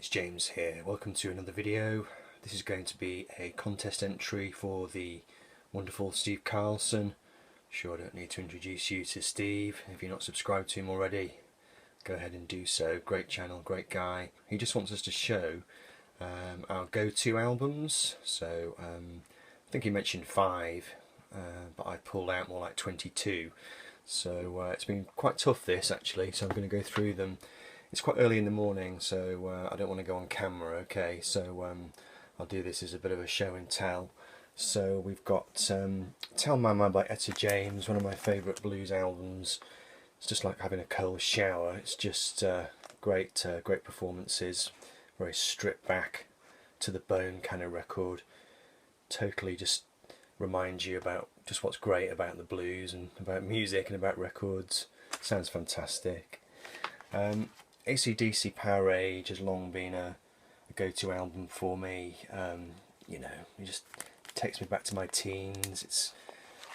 it's James here. Welcome to another video. This is going to be a contest entry for the wonderful Steve Carlson. Sure, I don't need to introduce you to Steve. If you're not subscribed to him already, go ahead and do so. Great channel, great guy. He just wants us to show our Go-2 albums. So I think he mentioned 5, but I pulled out more like 22. So it's been quite tough this actually, so I'm going to go through them. It's quite early in the morning, so I don't want to go on camera, okay, so I'll do this as a bit of a show and tell. So we've got Tell Mama by Etta James, one of my favourite blues albums. It's just like having a cold shower. It's just great performances, very stripped back, to the bone kind of record. Totally just reminds you about just what's great about the blues and about music and about records. Sounds fantastic. AC/DC Power Age has long been a go-to album for me. You know, it just takes me back to my teens. It's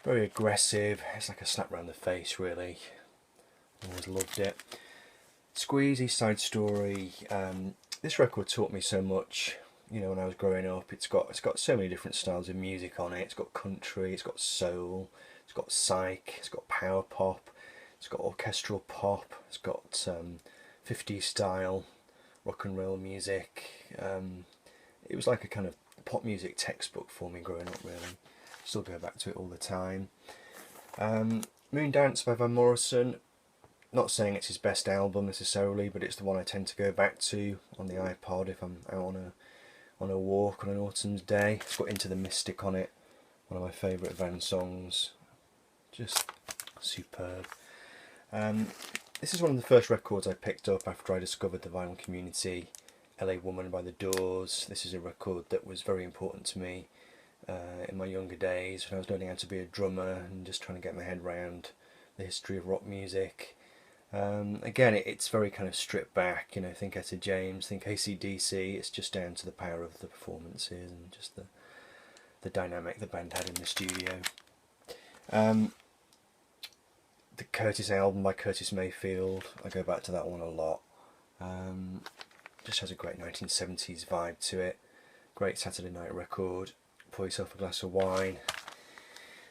very aggressive. It's like a slap round the face, really. Always loved it. Squeeze, East Side Story. This record taught me so much. You know, when I was growing up, it's got so many different styles of music on it. It's got country, it's got soul, it's got psych, it's got power pop, it's got orchestral pop, it's got 50s style rock and roll music. It was like a kind of pop music textbook for me growing up, really. Still go back to it all the time. Moondance by Van Morrison. Not saying it's his best album necessarily, but it's the one I tend to go back to on the iPod if I'm out on a walk on an autumn's day. It's got Into the Mystic on it, one of my favourite Van songs. Just superb. This is one of the first records I picked up after I discovered the vinyl community. LA Woman by The Doors. This is a record that was very important to me in my younger days when I was learning how to be a drummer and just trying to get my head around the history of rock music. Again, it's very kind of stripped back, you know, think Etta James, think AC/DC. It's just down to the power of the performances and just the dynamic the band had in the studio. The Curtis album by Curtis Mayfield, I go back to that one a lot. Just has a great 1970s vibe to it. Great Saturday night record. Pour yourself a glass of wine.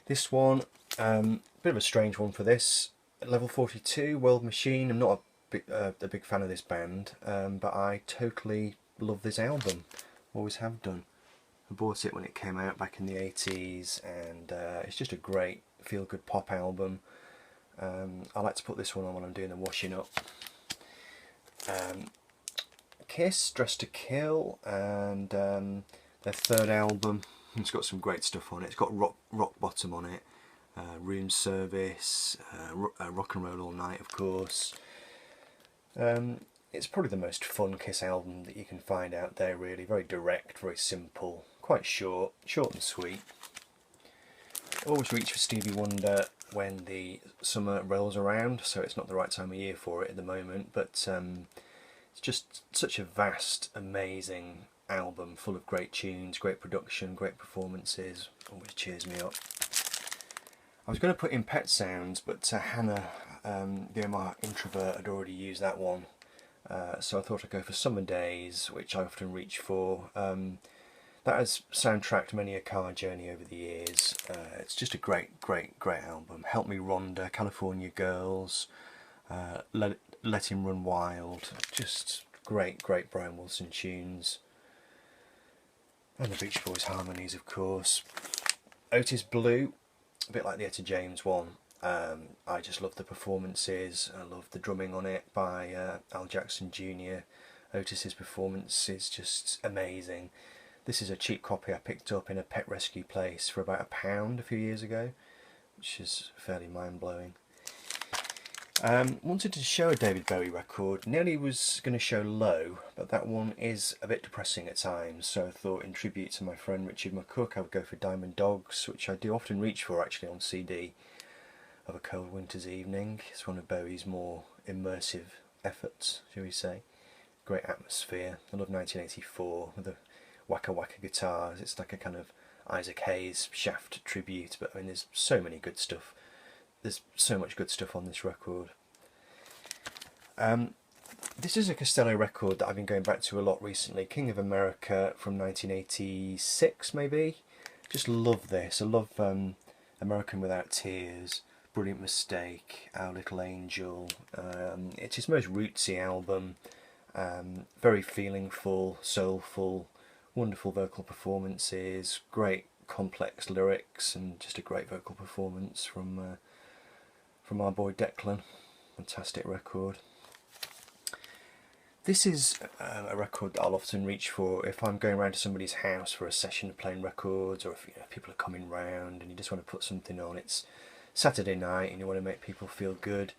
This one, bit of a strange one for this. Level 42, World Machine. I'm not a big fan of this band, but I totally love this album. Always have done. I bought it when it came out back in the 80s, and it's just a great feel-good pop album. I like to put this one on when I'm doing the washing up. Kiss, Dressed to Kill, and their third album. It's got some great stuff on it. It's got Rock Bottom on it. Room Service, Rock and Roll All Night, of course. It's probably the most fun Kiss album that you can find out there, really. Very direct, very simple, quite short and sweet. Always reach for Stevie Wonder when the summer rolls around, so it's not the right time of year for it at the moment, but it's just such a vast, amazing album, full of great tunes, great production, great performances. Always cheers me up. I was going to put in Pet Sounds, but Hannah, the Omar Introvert, had already used that one. So I thought I'd go for Summer Days, which I often reach for. That has soundtracked many a car journey over the years. It's just a great album. Help Me Rhonda, California Girls, Let Him Run Wild. Just great Brian Wilson tunes. And the Beach Boys harmonies, of course. Otis Blue. A bit like the Etta James one. I just love the performances. I love the drumming on it by Al Jackson Jr. Otis's performance is just amazing. This is a cheap copy I picked up in a pet rescue place for about £1 a few years ago, which is fairly mind-blowing. Wanted to show a David Bowie record. Nearly was going to show Low, but that one is a bit depressing at times, so I thought in tribute to my friend Richard McCook I would go for Diamond Dogs, which I do often reach for actually on CD, of a cold winter's evening. It's one of Bowie's more immersive efforts, shall we say. Great atmosphere. I love 1984 with the Waka Waka guitars. It's like a kind of Isaac Hayes Shaft tribute, but I mean there's so many good stuff. There's so much good stuff on this record. This is a Costello record that I've been going back to a lot recently. King of America from 1986 maybe. Just love this. I love American Without Tears, Brilliant Mistake, Our Little Angel. It's his most rootsy album. Very feelingful, soulful, wonderful vocal performances, great complex lyrics, and just a great vocal performance from our boy Declan. Fantastic record. This is a record that I'll often reach for if I'm going around to somebody's house for a session of playing records, or if people are coming round and you just want to put something on. It's Saturday night and you want to make people feel good.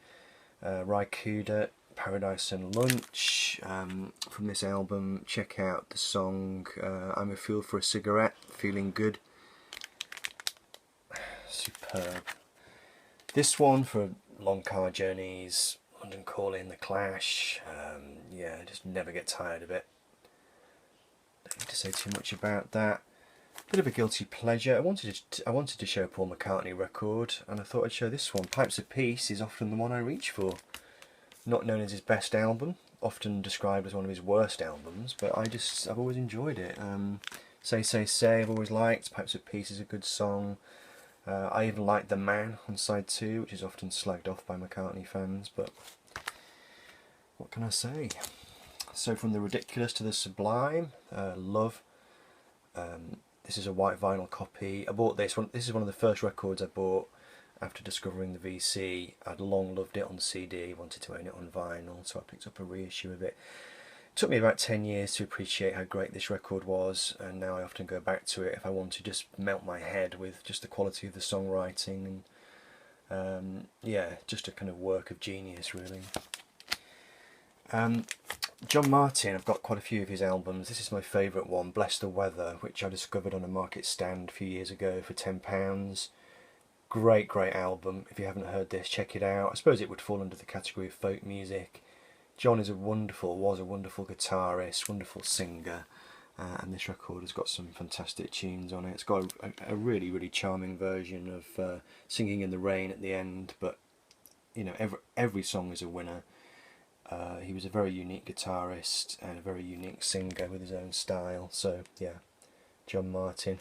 Ry Cooder, Paradise and Lunch. From this album, check out the song I'm a Fool for a Cigarette, Feeling Good. Superb. This one for long car journeys, London Calling, The Clash. Yeah, just never get tired of it. Don't need to say too much about that. Bit of a guilty pleasure. I wanted to show a Paul McCartney record, and I thought I'd show this one. Pipes of Peace is often the one I reach for. Not known as his best album, often described as one of his worst albums, but I've always enjoyed it. Say Say Say I've always liked. Pipes of Peace is a good song. I even like The Man on side 2, which is often slagged off by McCartney fans, but what can I say? So from the ridiculous to the sublime, love. This is a white vinyl copy. I bought this one. This is one of the first records I bought after discovering the VC. I'd long loved it on CD, wanted to own it on vinyl, so I picked up a reissue of it. It took me about 10 years to appreciate how great this record was, and now I often go back to it if I want to just melt my head with just the quality of the songwriting, and yeah, just a kind of work of genius really. John Martin, I've got quite a few of his albums. This is my favourite one, Bless the Weather, which I discovered on a market stand a few years ago for £10. Great album. If you haven't heard this, check it out. I suppose it would fall under the category of folk music. John was a wonderful guitarist, wonderful singer, and this record has got some fantastic tunes on it. It's got a really charming version of Singing in the Rain at the end, but you know, every song is a winner. He was a very unique guitarist and a very unique singer with his own style, so yeah, John Martin.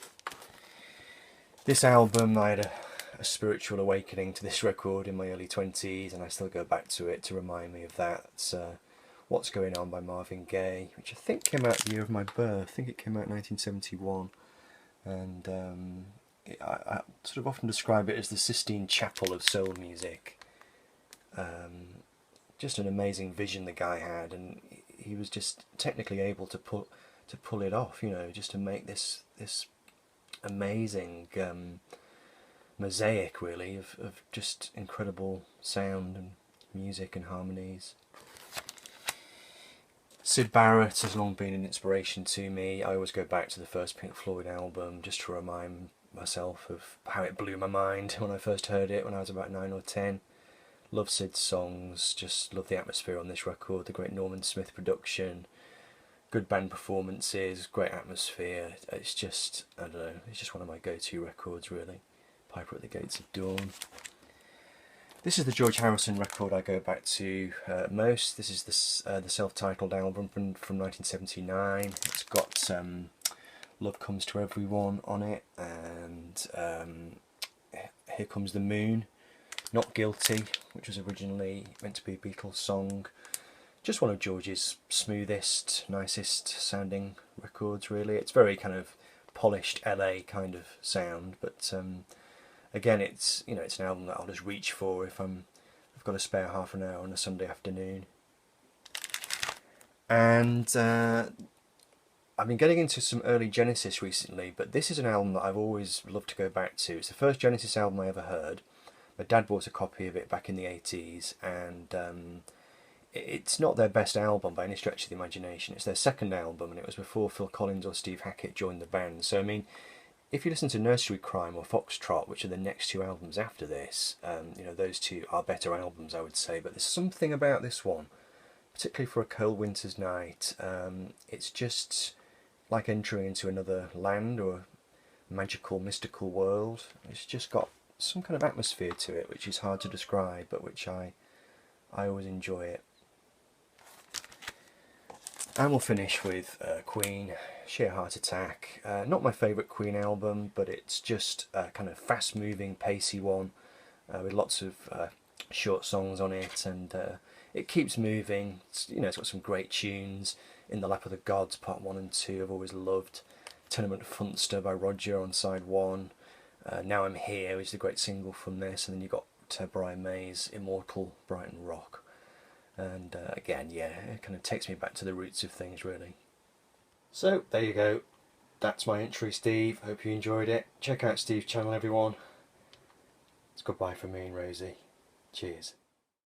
This album, I had a spiritual awakening to this record in my early 20s, and I still go back to it to remind me of that. It's What's Going On by Marvin Gaye, which I think came out the year of my birth. I think it came out in 1971, and I sort of often describe it as the Sistine Chapel of soul music. Just an amazing vision the guy had, and he was just technically able to pull it off, you know, just to make this amazing mosaic really of just incredible sound and music and harmonies. Syd Barrett has long been an inspiration to me. I always go back to the first Pink Floyd album just to remind myself of how it blew my mind when I first heard it when I was about 9 or 10. Love Syd's songs, just love the atmosphere on this record, the great Norman Smith production, good band performances, great atmosphere. It's just, I don't know, it's just one of my go-to records really. Piper at the Gates of Dawn. This is the George Harrison record I go back to most. This is the self-titled album from 1979. It's got Love Comes to Everyone on it, and Here Comes the Moon. Not Guilty, which was originally meant to be a Beatles song. Just one of George's smoothest, nicest sounding records really. It's very kind of polished LA kind of sound, but again, it's an album that I'll just reach for if I've got a spare half an hour on a Sunday afternoon. And I've been getting into some early Genesis recently, but this is an album that I've always loved to go back to. It's the first Genesis album I ever heard. My dad bought a copy of it back in the 80s, and it's not their best album by any stretch of the imagination. It's their second album, and it was before Phil Collins or Steve Hackett joined the band. So I mean, if you listen to Nursery Crime or Foxtrot, which are the next two albums after this, those two are better albums, I would say. But there's something about this one, particularly for a cold winter's night. It's just like entering into another land or magical, mystical world. It's just got some kind of atmosphere to it, which is hard to describe, but which I always enjoy it. And we'll finish with Queen, Sheer Heart Attack. Not my favourite Queen album, but it's just a kind of fast-moving, pacey one with lots of short songs on it, and it keeps moving. It's got some great tunes. In the Lap of the Gods, Part 1 and 2, I've always loved. Tenement Funster by Roger on side 1. Now I'm Here, which is a great single from this, and then you've got Brian May's Immortal Brighton Rock. And again, yeah, it kind of takes me back to the roots of things, really. So, there you go. That's my entry, Steve. Hope you enjoyed it. Check out Steve's channel, everyone. It's goodbye from me and Rosie. Cheers.